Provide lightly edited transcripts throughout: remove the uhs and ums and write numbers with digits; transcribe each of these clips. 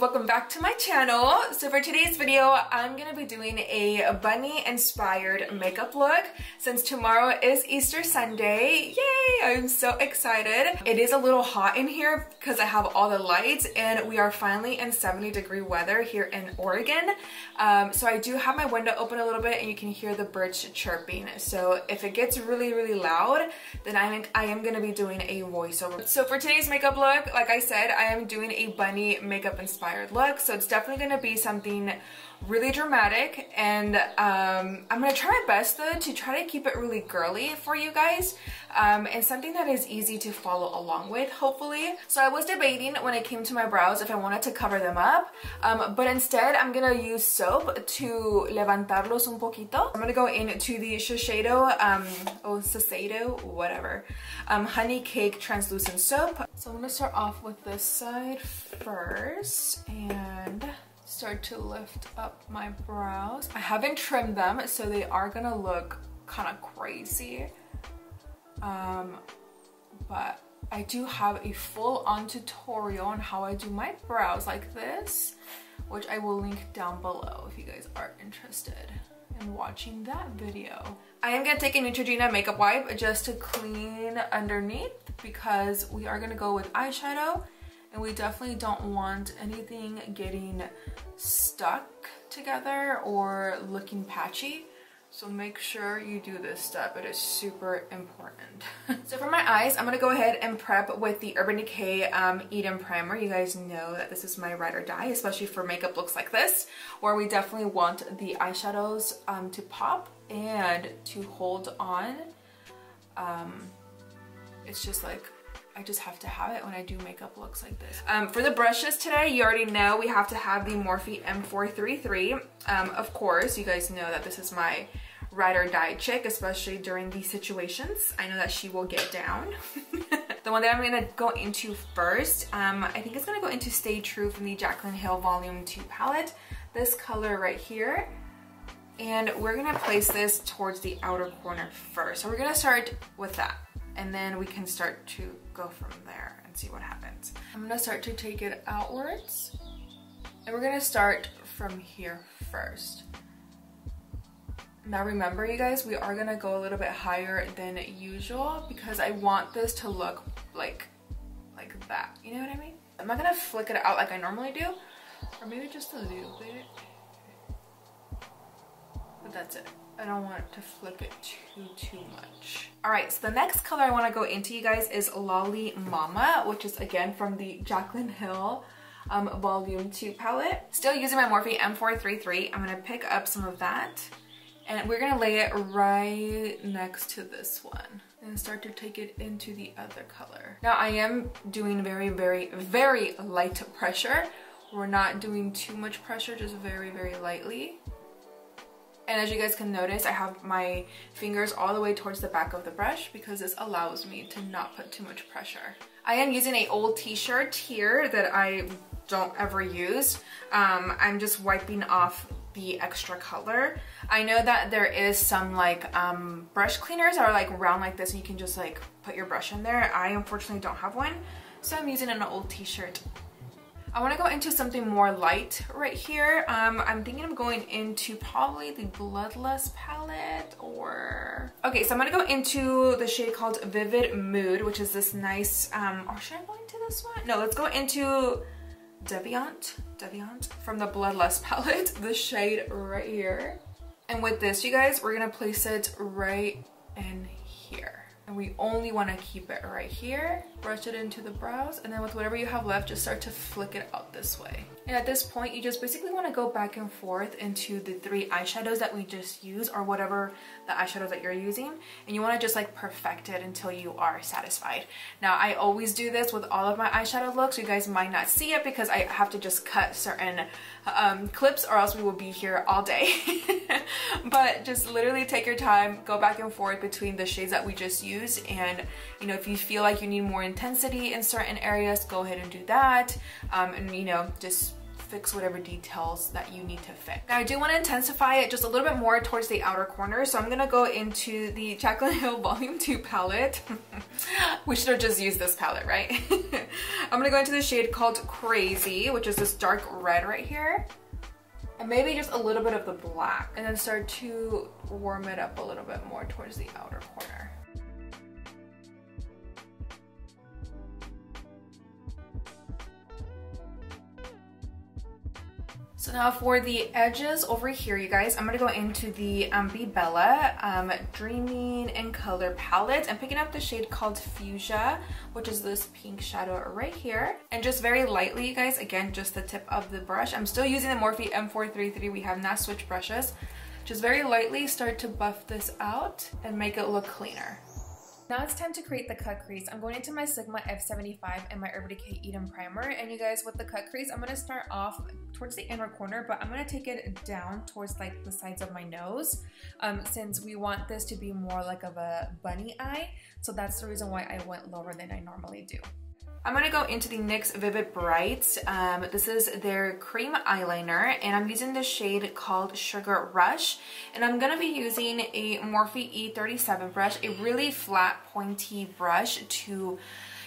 welcome back to my channel. So for today's video, I'm gonna be doing a bunny inspired makeup look since tomorrow is Easter Sunday. Yay! I'm so excited. It is a little hot in here because I have all the lights and we are finally in 70-degree weather here in Oregon. So I do have my window open a little bit and you can hear the birds chirping. So if it gets really loud, then I am gonna be doing a voiceover. So for today's makeup look, like I said, I am doing a bunny makeup inspired look. So it's definitely gonna be something really dramatic, and I'm gonna try my best though to try to keep it really girly for you guys, and something that is easy to follow along with, hopefully. So I was debating when it came to my brows if I wanted to cover them up, but instead I'm gonna use soap to levantarlos un poquito. I'm gonna go into the SHESHIDO, or SHESHIDO, whatever, honey cake translucent soap. So I'm gonna start off with this side first and start to lift up my brows. I haven't trimmed them, so they are gonna look kind of crazy. But I do have a full-on tutorial on how I do my brows like this, which I will link down below if you guys are interested in watching that video. I am gonna take a Neutrogena makeup wipe just to clean underneath because we are gonna go with eyeshadow. And we definitely don't want anything getting stuck together or looking patchy. So make sure you do this step. It is super important. So for my eyes, I'm gonna go ahead and prep with the Urban Decay Eden Primer. You guys know that this is my ride or die, especially for makeup looks like this, where we definitely want the eyeshadows to pop and to hold on. It's just like, I just have to have it when I do makeup looks like this. For the brushes today, you already know we have to have the Morphe M433. Of course, you guys know that this is my ride or die chick, especially during these situations. I know that she will get down. The one that I'm gonna go into first, I think it's gonna go into Stay True from the JACLYN Hill Volume 2 palette. This color right here. And we're gonna place this towards the outer corner first. So we're gonna start with that. And then we can start to go from there and see what happens. I'm gonna start to take it outwards. And we're gonna start from here first. Now remember, you guys, we are gonna go a little bit higher than usual because I want this to look like that. You know what I mean? I'm not gonna flick it out like I normally do, or maybe just a little bit. But that's it. I don't want it to flick it too much. All right, so the next color I want to go into, you guys, is Lolly Mama, which is again from the JACLYN Hill Volume 2 palette. Still using my Morphe M433. I'm gonna pick up some of that and we're gonna lay it right next to this one and start to take it into the other color. Now I am doing very light pressure. We're not doing too much pressure, just very lightly. And as you guys can notice, I have my fingers all the way towards the back of the brush because this allows me to not put too much pressure. I am using an old t-shirt here that I don't ever use. I'm just wiping off the extra color. I know that there is some like brush cleaners that are like round like this and you can just like put your brush in there. I unfortunately don't have one, so I'm using an old t-shirt. I want to go into something more light right here. I'm thinking of going into probably the Bloodlust palette or... Okay, so I'm going to go into the shade called Vivid Mood, which is this nice... or should I go into this one? No, let's go into Deviant from the Bloodlust palette, the shade right here. And with this, you guys, we're going to place it right in here. And we only want to keep it right here, brush it into the brows, and then with whatever you have left, just start to flick it out this way. And at this point, you just basically want to go back and forth into the 3 eyeshadows that we just used, or whatever the eyeshadows that you're using, and you want to just like perfect it until you are satisfied. Now, I always do this with all of my eyeshadow looks. You guys might not see it because I have to just cut certain clips or else we will be here all day. But just literally take your time, go back and forth between the shades that we just used, and you know, if you feel like you need more intensity in certain areas, go ahead and do that, and you know, just fix whatever details that you need to fix. Now I do want to intensify it just a little bit more towards the outer corner, so I'm gonna go into the JACLYN Hill Volume 2 palette. We should have just used this palette, right? I'm gonna go into the shade called Crazy, which is this dark red right here. And maybe just a little bit of the black, and then start to warm it up a little bit more towards the outer corner. So now for the edges over here, you guys, I'm gonna go into the BEBELLA Dreaming in Color palette. I'm picking up the shade called Fuchsia, which is this pink shadow right here. And just very lightly, you guys, again, just the tip of the brush. I'm still using the Morphe M433. We have not switched brushes. Just very lightly start to buff this out and make it look cleaner. Now it's time to create the cut crease. I'm going into my Sigma F75 and my Urban Decay Eden Primer. And you guys, with the cut crease, I'm going to start off towards the inner corner, but I'm going to take it down towards like the sides of my nose, since we want this to be more like of a bunny eye. So that's the reason why I went lower than I normally do. I'm gonna go into the NYX Vivid Bright. This is their cream eyeliner, and I'm using the shade called Sugar Rush. And I'm gonna be using a Morphe E37 brush, a really flat, pointy brush to,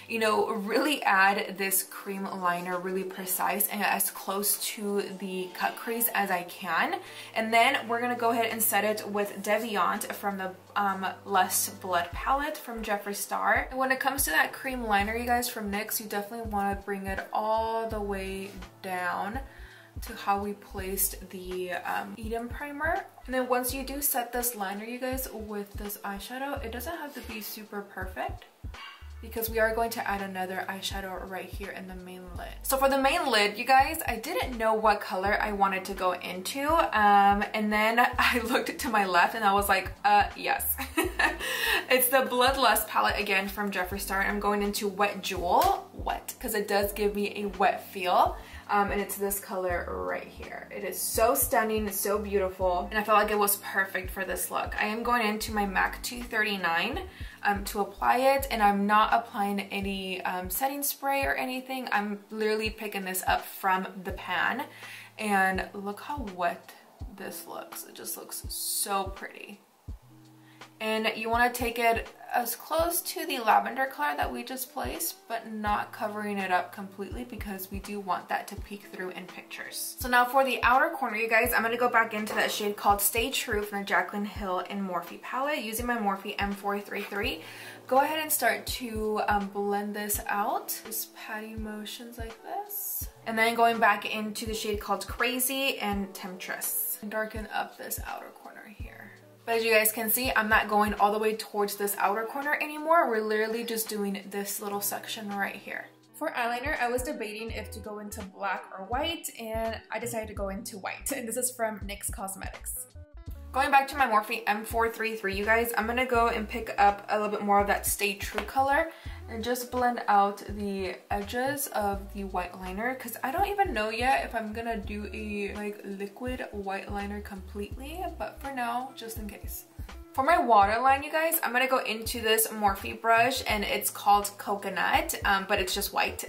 you know, really add this cream liner really precise and as close to the cut crease as I can. And then we're gonna go ahead and set it with Deviant from the Less Blood palette from Jeffree Star. And when it comes to that cream liner, you guys, from NYX, you definitely want to bring it all the way down to how we placed the Eden Primer. And then once you do set this liner, you guys, with this eyeshadow, it doesn't have to be super perfect, because we are going to add another eyeshadow right here in the main lid. So for the main lid, you guys, I didn't know what color I wanted to go into, and then I looked to my left and I was like, yes. It's the Bloodlust palette again from Jeffree Star. I'm going into Wet Jewel, wet, because it does give me a wet feel. And it's this color right here. It is so stunning, it's so beautiful, and I felt like it was perfect for this look. I am going into my MAC 239 to apply it, and I'm not applying any setting spray or anything. I'm literally picking this up from the pan, and look how wet this looks. It just looks so pretty. And you want to take it as close to the lavender color that we just placed, but not covering it up completely, because we do want that to peek through in pictures. So now for the outer corner, you guys, I'm going to go back into that shade called Stay True from the JACLYN Hill and Morphe palette using my Morphe M433. Go ahead and start to blend this out. Just patting motions like this. And then going back into the shade called Crazy and Temptress. And darken up this outer corner here. But as you guys can see, I'm not going all the way towards this outer corner anymore. We're literally just doing this little section right here. For eyeliner, I was debating if to go into black or white, and I decided to go into white. And this is from NYX Cosmetics. Going back to my Morphe M433, you guys, I'm gonna go and pick up a little bit more of that Stay True color and just blend out the edges of the white liner, because I don't even know yet if I'm gonna do a like liquid white liner completely, but for now, just in case. For my waterline, you guys, I'm gonna go into this Morphe brush, and it's called Coconut, but it's just white.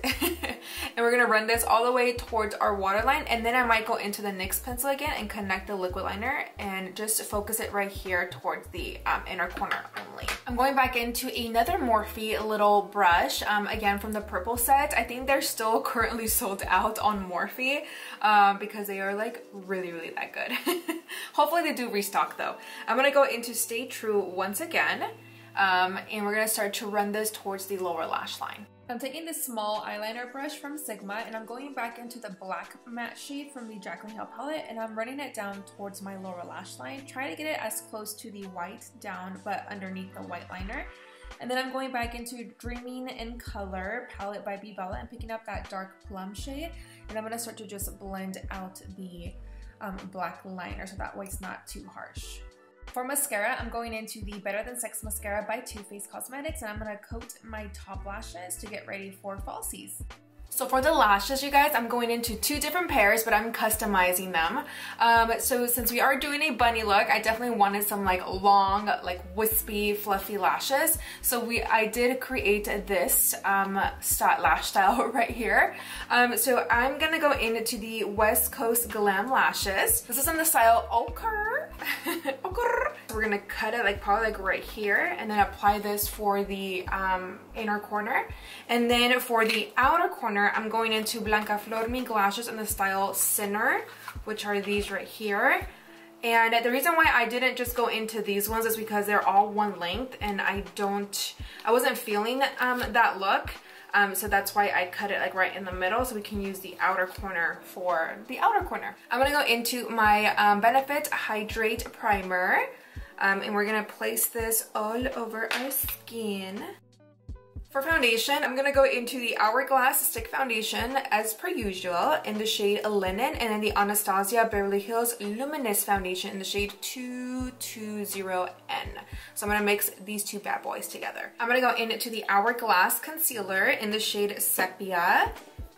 And we're gonna run this all the way towards our waterline, and then I might go into the NYX pencil again and connect the liquid liner and just focus it right here towards the inner corner only. I'm going back into another Morphe little brush, again from the purple set. I think they're still currently sold out on Morphe, because they are like really, really that good. Hopefully they do restock though. I'm gonna go into Stay True once again, and we're gonna start to run this towards the lower lash line. I'm taking this small eyeliner brush from Sigma, and I'm going back into the black matte shade from the JACLYN Hill palette, and I'm running it down towards my lower lash line. Try to get it as close to the white down, but underneath the white liner. And then I'm going back into Dreaming in Color palette by BEBELLA and picking up that dark plum shade, and I'm gonna start to just blend out the black liner so that way it's not too harsh. For mascara, I'm going into the Better Than Sex mascara by Too Faced Cosmetics, and I'm going to coat my top lashes to get ready for falsies. So for the lashes, you guys, I'm going into 2 different pairs, but I'm customizing them. So since we are doing a bunny look, I definitely wanted some like long, like wispy, fluffy lashes. So I did create this lash style right here. So I'm gonna go into the West Coast Glam Lashes. This is in the style Ochre. Ochre. We're gonna cut it like probably like right here, and then apply this for the inner corner. And then for the outer corner, I'm going into Blanca Flor Mink lashes in the style Sinner, which are these right here. And the reason why I didn't just go into these ones is because they're all one length, and I wasn't feeling that look. So that's why I cut it like right in the middle, so we can use the outer corner for the outer corner. I'm gonna go into my Benefit Hydrate Primer, and we're gonna place this all over our skin. For foundation, I'm gonna go into the Hourglass Stick Foundation as per usual in the shade Linen, and then the Anastasia Beverly Hills Luminous Foundation in the shade 220N. So I'm gonna mix these 2 bad boys together. I'm gonna go into the Hourglass Concealer in the shade Sepia,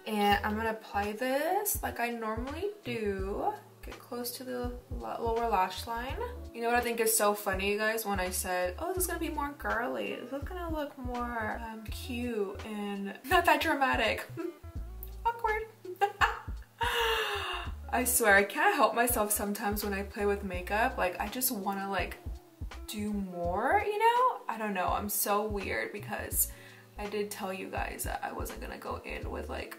and I'm gonna apply this like I normally do. Get close to the lower lash line. You know what I think is so funny, you guys? When I said, oh, this is gonna be more girly. This is gonna look more cute and not that dramatic. Awkward. I swear, I can't help myself sometimes when I play with makeup. Like, I just wanna like do more, you know? I don't know, I'm so weird because I did tell you guys that I wasn't gonna go in with like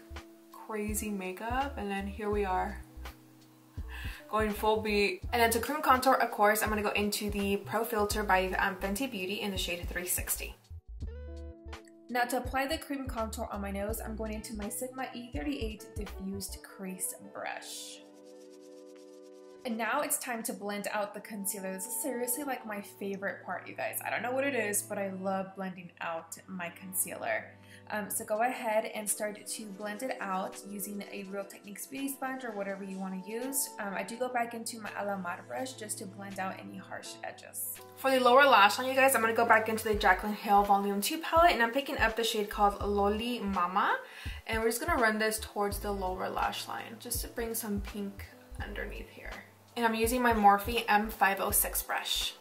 crazy makeup, and then here we are. Going full beat. And then to cream contour, of course, I'm gonna go into the Pro Filter by Fenty Beauty in the shade 360. Now to apply the cream contour on my nose, I'm going into my Sigma E38 Diffused Crease Brush. And now it's time to blend out the concealer. This is seriously like my favorite part, you guys. I don't know what it is, but I love blending out my concealer. So go ahead and start to blend it out using a Real Techniques beauty sponge or whatever you want to use. I do go back into my Alamar brush just to blend out any harsh edges. For the lower lash line, you guys, I'm going to go back into the JACLYN Hill Volume 2 palette, and I'm picking up the shade called Loli Mama, and we're just going to run this towards the lower lash line just to bring some pink underneath here. And I'm using my Morphe M506 brush.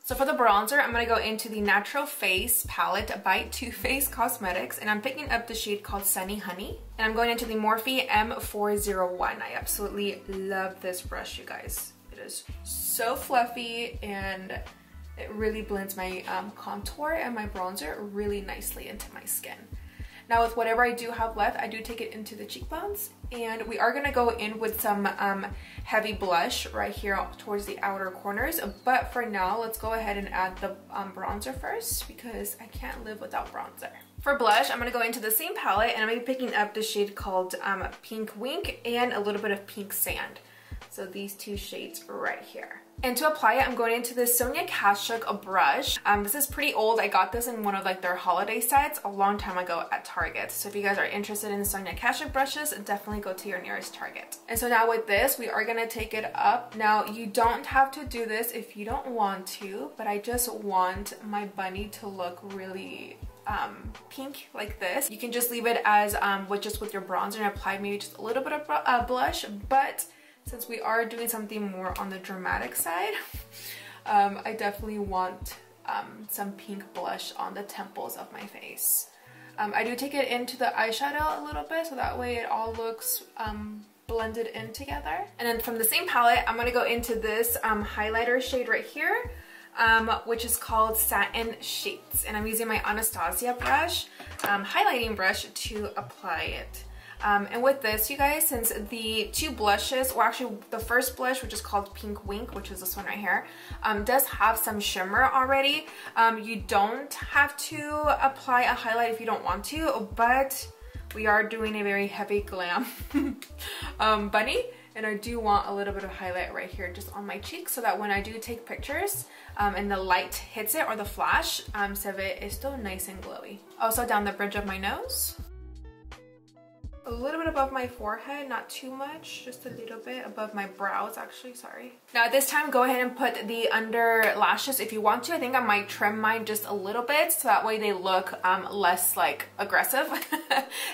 So for the bronzer, I'm going to go into the Natural Face palette by Too Faced Cosmetics, and I'm picking up the shade called Sunny Honey. And I'm going into the Morphe M401. I absolutely love this brush, you guys. It is so fluffy, and it really blends my contour and my bronzer really nicely into my skin. Now with whatever I do have left, I do take it into the cheekbones, and we are gonna go in with some heavy blush right here towards the outer corners. But for now, let's go ahead and add the bronzer first, because I can't live without bronzer. For blush, I'm gonna go into the same palette, and I'm gonna be picking up the shade called Pink Wink and a little bit of Pink Sand. So these 2 shades right here. And to apply it, I'm going into this Sonia Kashuk brush. This is pretty old. I got this in one of like their holiday sets a long time ago at Target. So if you guys are interested in Sonia Kashuk brushes, definitely go to your nearest Target. And so now with this, we are gonna take it up. Now you don't have to do this if you don't want to, but I just want my bunny to look really pink like this. You can just leave it as with your bronzer and apply maybe just a little bit of blush, but since we are doing something more on the dramatic side, I definitely want some pink blush on the temples of my face. I do take it into the eyeshadow a little bit, so that way it all looks blended in together. And then from the same palette, I'm gonna go into this highlighter shade right here, which is called Satin Shades. And I'm using my Anastasia brush, highlighting brush, to apply it. And with this, you guys, since the 2 blushes, or actually the first blush, which is called Pink Wink, which is this one right here, does have some shimmer already. You don't have to apply a highlight if you don't want to, but we are doing a very heavy glam bunny, and I do want a little bit of highlight right here just on my cheek, so that when I do take pictures and the light hits it, or the flash, se ve esto nice and glowy. Also down the bridge of my nose. a little bit above my forehead, not too much, just a little bit above my brows actually, sorry. Now at this time, go ahead and put the under lashes if you want to. I think I might trim mine just a little bit so that way they look less like aggressive.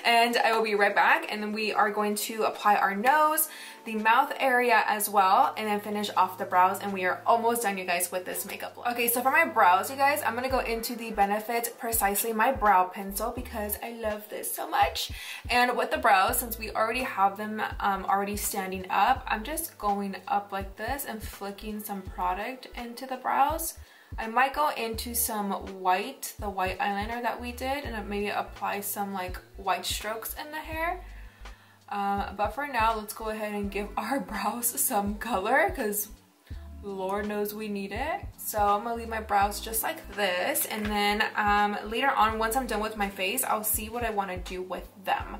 And I will be right back, and then we are going to apply our nose, the mouth area as well, and then finish off the brows, and we are almost done, you guys, with this makeup look. Okay, so for my brows, you guys, I'm gonna go into the Benefit Precisely My Brow Pencil because I love this so much. And with the brows, since we already have them already standing up, I'm just going up like this and flicking some product into the brows. I might go into some white, the white eyeliner that we did, and maybe apply some like white strokes in the hair. But for now, let's go ahead and give our brows some color because Lord knows we need it. So I'm gonna leave my brows just like this, and then later on, once I'm done with my face, I'll see what I want to do with them.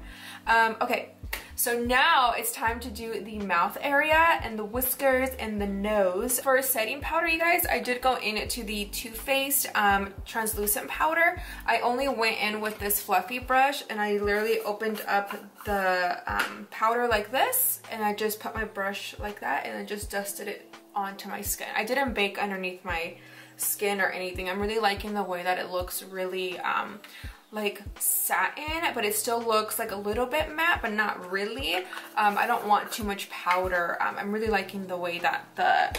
Okay, so now it's time to do the mouth area and the whiskers and the nose. For setting powder, you guys, I did go into the Too Faced translucent powder. I only went in with this fluffy brush, and I literally opened up the powder like this, and I just put my brush like that, and then just dusted it onto my skin. I didn't bake underneath my skin or anything. I'm really liking the way that it looks really like satin, but it still looks like a little bit matte, but not really. I don't want too much powder. I'm really liking the way that the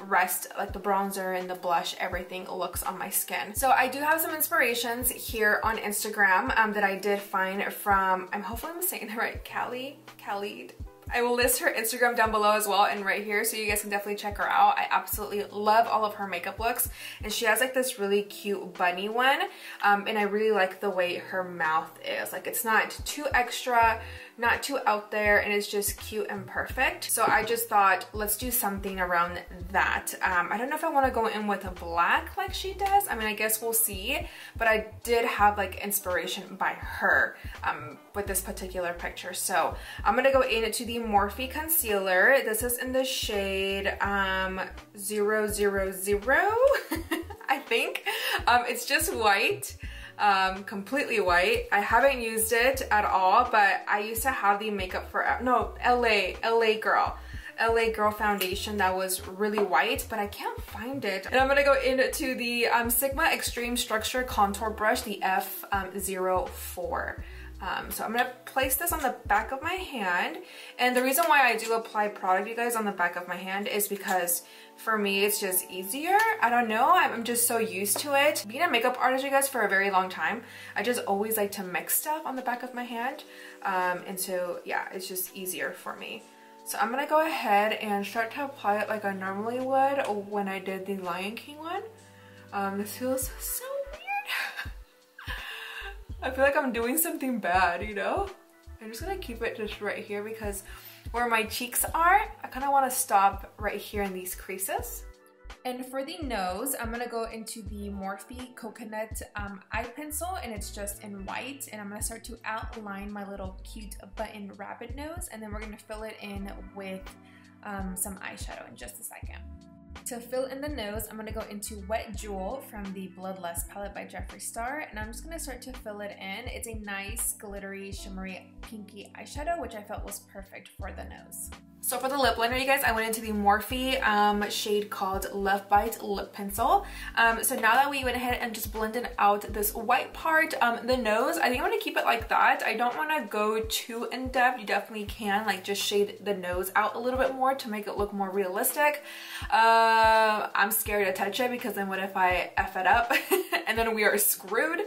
rest, like the bronzer and the blush, everything looks on my skin. So I do have some inspirations here on Instagram that I did find from, hopefully I'm saying it right, Khalid. I will list her Instagram down below as well and right here, so you guys can definitely check her out. I absolutely love all of her makeup looks, and she has like this really cute bunny one, and I really like the way her mouth is. Like, it's not too extra, not too out there, and it's just cute and perfect. So I just thought, let's do something around that. I don't know if I want to go in with a black like she does. I mean, I guess we'll see, but I did have like inspiration by her with this particular picture. So I'm gonna go into the Morphe concealer. This is in the shade 000 I think. It's just white, completely white. I haven't used it at all, but I used to have the Makeup Forever, no, LA Girl foundation that was really white, but I can't find it. And I'm gonna go into the Sigma Extreme Structure Contour Brush, the F04. So I'm gonna place this on the back of my hand, and the reason why I do apply product, you guys, on the back of my hand is because for me it's just easier. I don't know, I'm just so used to it. Being a makeup artist, you guys, for a very long time, I just always like to mix stuff on the back of my hand, and so yeah, it's just easier for me. So I'm gonna go ahead and start to apply it like I normally would when I did the Lion King one. This feels so weird. I feel like I'm doing something bad, you know? I'm just gonna keep it just right here because where my cheeks are, I kind of want to stop right here in these creases. And for the nose, I'm gonna go into the Morphe Coconut eye pencil, and it's just in white, and I'm gonna start to outline my little cute button rabbit nose, and then we're gonna fill it in with some eyeshadow in just a second. To fill in the nose, I'm gonna go into Wet Jewel from the Bloodlust palette by Jeffree Star, and I'm just gonna start to fill it in. It's a nice glittery, shimmery, pinky eyeshadow, which I felt was perfect for the nose. So for the lip liner, you guys, I went into the Morphe shade called Love Bite Lip Pencil. So now that we went ahead and just blended out this white part, the nose, I think I'm gonna keep it like that. I don't wanna go too in depth. You definitely can like just shade the nose out a little bit more to make it look more realistic. I'm scared to touch it because then what if I F it up and then we are screwed?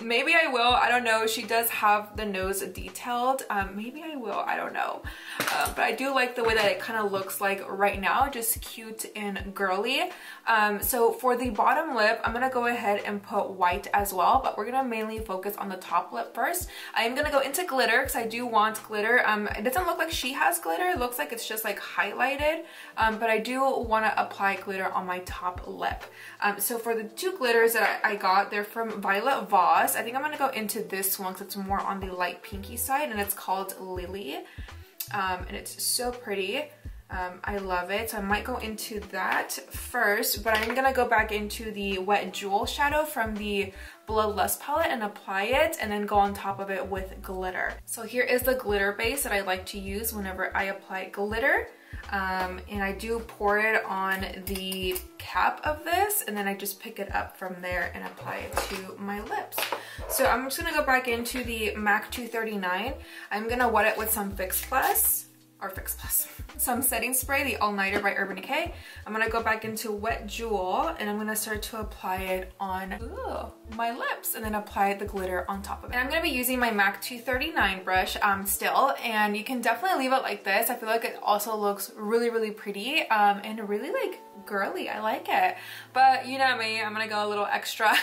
Maybe I will, I don't know. She does have the nose detailed. Maybe I will, I don't know. But I do like the way that it kind of looks like right now, just cute and girly. So for the bottom lip, I'm gonna go ahead and put white as well, but we're gonna mainly focus on the top lip first. I am gonna go into glitter because I do want glitter. It doesn't look like she has glitter. It looks like it's just like highlighted, but I do want to apply glitter on my top lip. So for the two glitters that I got, they're from Violet Voss. I think I'm gonna go into this one because it's more on the light pinky side, and it's called Lily. And it's so pretty. I love it. So I might go into that first, but I'm gonna go back into the Wet Jewel shadow from the Bloodlust palette and apply it, and then go on top of it with glitter. So here is the glitter base that I like to use whenever I apply glitter. And I do pour it on the cap of this, and then I just pick it up from there and apply it to my lips. So I'm just gonna go back into the MAC 239. I'm gonna wet it with some some setting spray, the All Nighter by Urban Decay. I'm gonna go back into Wet Jewel, and I'm gonna start to apply it on my lips, and then apply the glitter on top of it. And I'm gonna be using my MAC 239 brush still, and you can definitely leave it like this. I feel like it also looks really, really pretty and really like girly. I like it, but you know me, I'm gonna go a little extra.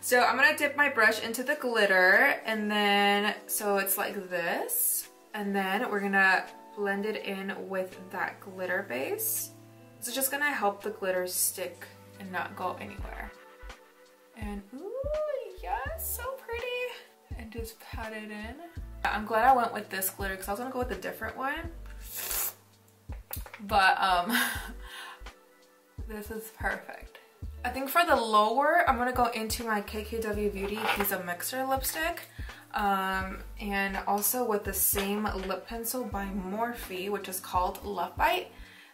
So I'm gonna dip my brush into the glitter, and then so it's like this, and then we're gonna blend it in with that glitter base. It's just gonna help the glitter stick and not go anywhere. And ooh, yes, so pretty. And just pat it in. I'm glad I went with this glitter because I was gonna go with a different one. But this is perfect. I think for the lower, I'm gonna go into my KKW Beauty He's a Mixer lipstick. And also with the same lip pencil by Morphe, which is called Love Bite.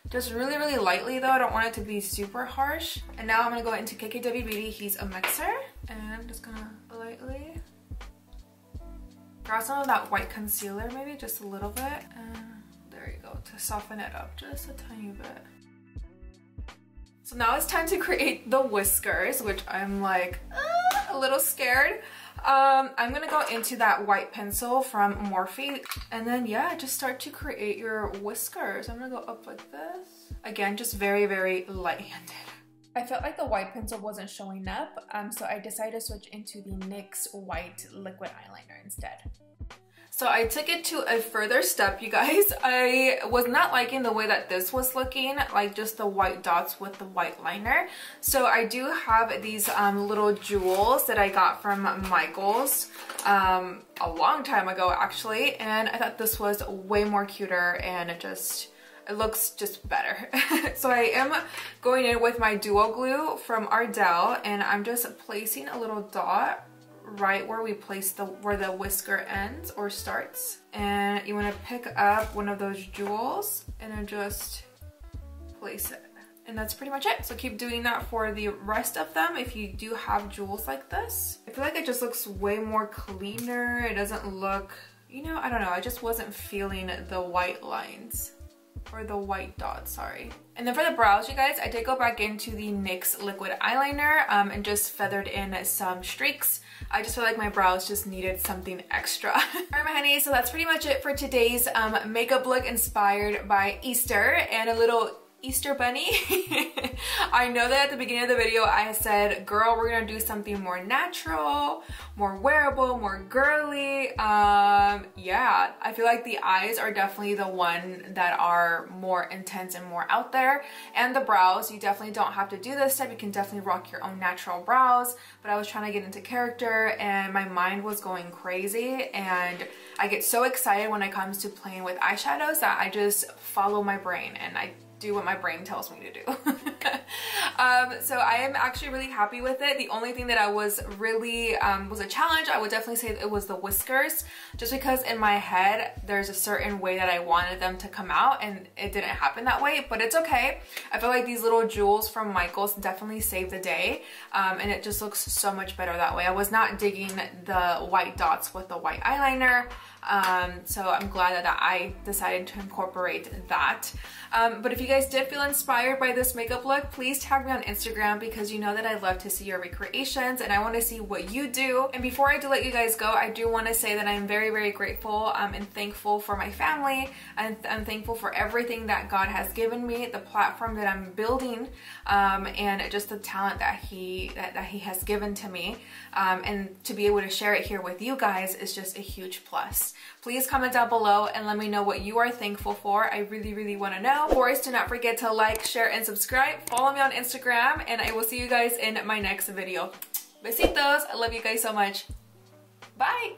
Just really, really lightly though. I don't want it to be super harsh. And now I'm gonna go into KKW Beauty He's a Mixer, and I'm just gonna lightly grab some of that white concealer, maybe just a little bit. And there you go, to soften it up just a tiny bit. So now it's time to create the whiskers, which I'm like a little scared. I'm gonna go into that white pencil from Morphe, and then yeah, just start to create your whiskers. I'm gonna go up like this. Again, just very, very light-handed. I felt like the white pencil wasn't showing up, so I decided to switch into the NYX white liquid eyeliner instead. So I took it to a further step, you guys. I was not liking the way that this was looking, like just the white dots with the white liner. So I do have these little jewels that I got from Michaels a long time ago actually, and I thought this was way more cuter, and it looks just better. So I am going in with my duo glue from Ardell, and I'm just placing a little dot right where we place where the whisker ends or starts, and you want to pick up one of those jewels and then just place it, and that's pretty much it. So keep doing that for the rest of them if you do have jewels like this. I feel like it just looks way more cleaner. It doesn't look, you know, I don't know, I just wasn't feeling the white lines. Or the white dots, sorry. And then for the brows, you guys, I did go back into the NYX liquid eyeliner and just feathered in some streaks. I just feel like my brows just needed something extra. Alright my honeys, so that's pretty much it for today's makeup look inspired by Easter and a little Easter bunny. I know that at the beginning of the video I said, girl, we're gonna do something more natural, more wearable, more girly. Yeah, I feel like the eyes are definitely the one that are more intense and more out there, and the brows, you definitely don't have to do this step. You can definitely rock your own natural brows, but I was trying to get into character and my mind was going crazy, and I get so excited when it comes to playing with eyeshadows that I just follow my brain and I do what my brain tells me to do. So I am actually really happy with it. The only thing that I was really was a challenge, I would definitely say it was the whiskers, just because in my head there's a certain way that I wanted them to come out and it didn't happen that way, but it's okay. I feel like these little jewels from Michaels definitely saved the day, and it just looks so much better that way. I was not digging the white dots with the white eyeliner, so I'm glad that I decided to incorporate that. But if you guys did feel inspired by this makeup look, please tag me on Instagram, because you know that I love to see your recreations and I want to see what you do. And before I do let you guys go, I do want to say that I'm very, very grateful and thankful for my family, and I'm thankful for everything that God has given me, the platform that I'm building, and just the talent that he has given to me, and to be able to share it here with you guys is just a huge plus. Please comment down below and let me know what you are thankful for. I really, really want to know. Of course, do not forget to like, share, and subscribe. Follow me on Instagram, and I will see you guys in my next video. Besitos. I love you guys so much. Bye.